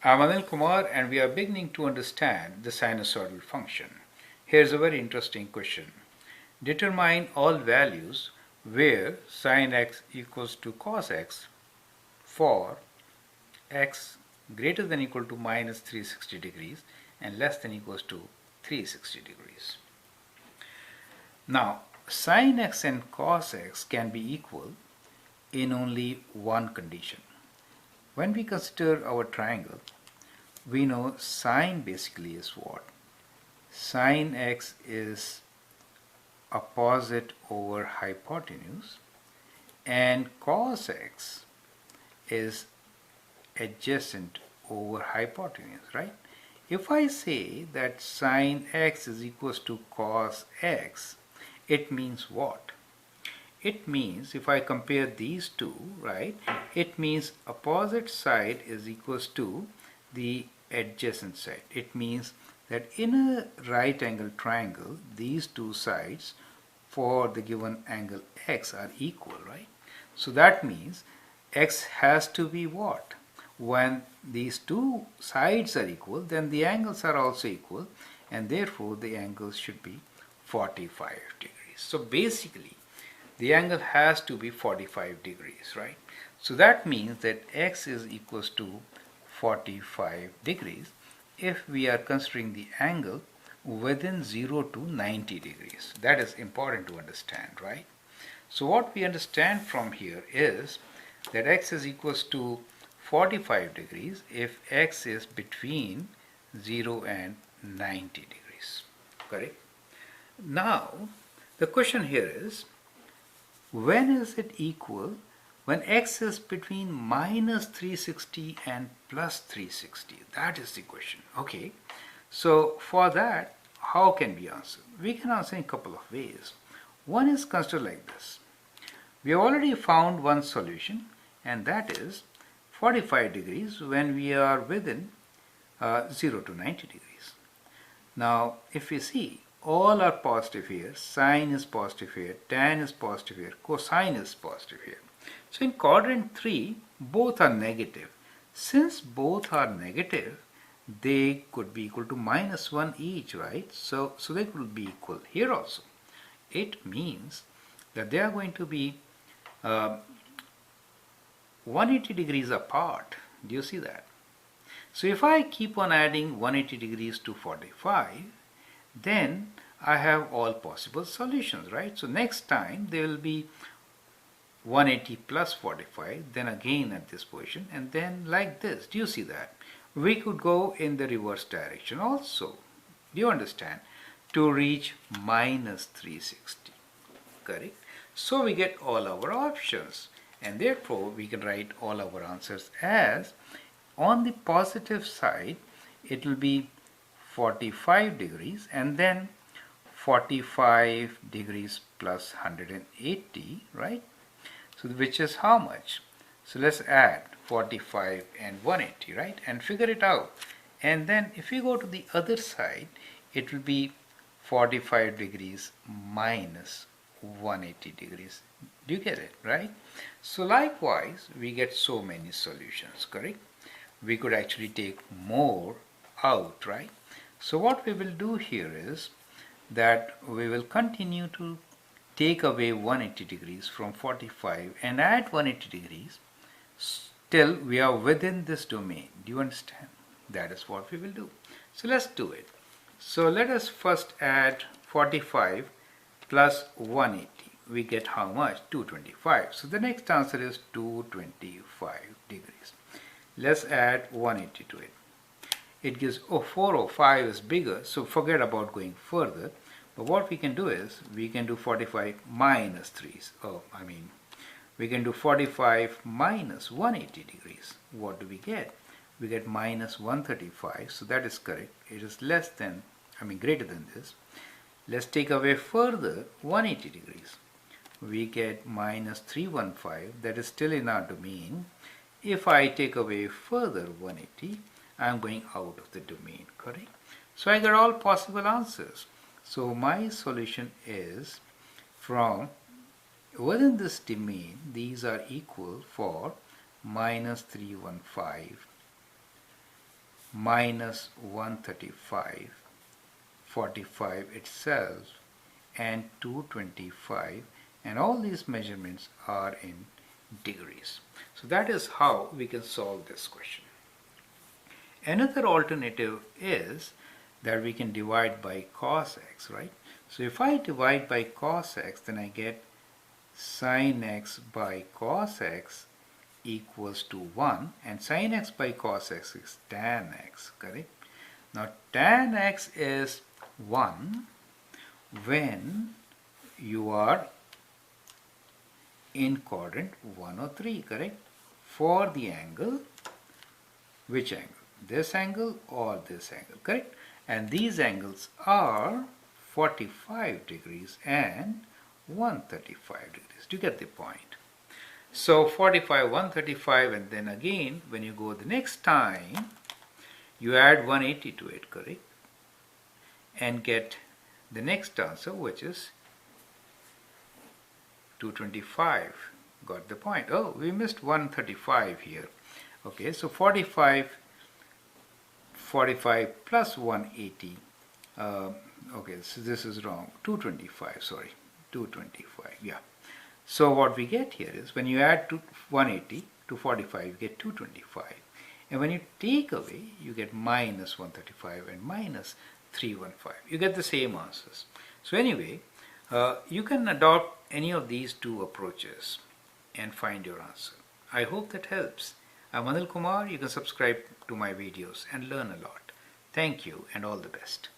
I'm Anil Kumar and we are beginning to understand the sinusoidal function. Here's a very interesting question. Determine all values where sin x equals to cos x for x greater than equal to minus 360 degrees and less than equals to 360 degrees. Now, sin x and cos x can be equal in only one condition. When we consider our triangle, we know sine basically is what? Sine x is opposite over hypotenuse and cos x is adjacent over hypotenuse, right? If I say that sine x is equals to cos x, it means what? It means if I compare these two, right, it means opposite side is equals to the adjacent side. It means that in a right angle triangle, these two sides for the given angle x are equal, right? So that means x has to be what? When these two sides are equal, then the angles are also equal, and therefore the angles should be 45 degrees. So basically, the angle has to be 45 degrees, right? So that means that x is equals to 45 degrees if we are considering the angle within 0 to 90 degrees. That is important to understand, right? So what we understand from here is that x is equals to 45 degrees if x is between 0 and 90 degrees, correct? Now, the question here is, when is it equal when x is between minus 360 and plus 360? That is the question. Okay, so for that, how can we answer? We can answer in a couple of ways. One is considered like this. We have already found one solution, and that is 45 degrees when we are within 0 to 90 degrees. Now, if we see, all are positive here. Sine is positive here, tan is positive here, cosine is positive here. So in quadrant 3, both are negative. Since both are negative, they could be equal to minus 1 each, right? So they could be equal here also. It means that they are going to be 180 degrees apart. Do you see that? So if I keep on adding 180 degrees to 45, then I have all possible solutions, right? So next time there will be 180 plus 45, then again at this position, and then like this. Do you see that? We could go in the reverse direction also. Do you understand? To reach minus 360, correct? So we get all our options, and therefore we can write all our answers as, on the positive side, it will be 45 degrees and then 45 degrees plus 180, right? So which is how much? So let's add 45 and 180, right? And figure it out. And then if we go to the other side, it will be 45 degrees minus 180 degrees. Do you get it, right? So likewise, we get so many solutions, correct? We could actually take more out, right? So what we will do here is that we will continue to take away 180 degrees from 45 and add 180 degrees till we are within this domain. Do you understand? That is what we will do. So let's do it. So let us first add 45 plus 180. We get how much? 225. So the next answer is 225 degrees. Let's add 180 to it. It gives 405 is bigger, so forget about going further. But what we can do is, we can do 45 minus 3. We can do 45 minus 180 degrees. What do we get? We get minus 135, so that is correct. It is less than, greater than this. Let's take away further 180 degrees. We get minus 315, that is still in our domain. If I take away further 180, I am going out of the domain, correct? So I got all possible answers. So my solution is, from within this domain, these are equal for minus 315 minus 135, 45 itself, and 225, and all these measurements are in degrees. So that is how we can solve this question. Another alternative is that we can divide by cos x, right? So if I divide by cos x, then I get sin x by cos x equals to 1, and sin x by cos x is tan x, correct? Now tan x is 1 when you are in quadrant 1 or 3, correct? For the angle, which angle? This angle or this angle, correct? And these angles are 45 degrees and 135 degrees. Do you get the point? So 45, 135, and then again when you go the next time, you add 180 to it, correct? And get the next answer, which is 225. Got the point? Oh, we missed 135 here. Okay, so 45 plus 180. Okay, so this is wrong. 225, sorry. 225, yeah. So what we get here is when you add 180 to 45, you get 225. And when you take away, you get minus 135 and minus 315. You get the same answers. So anyway, you can adopt any of these two approaches and find your answer. I hope that helps. I'm Anil Kumar. You can subscribe to my videos and learn a lot. Thank you and all the best.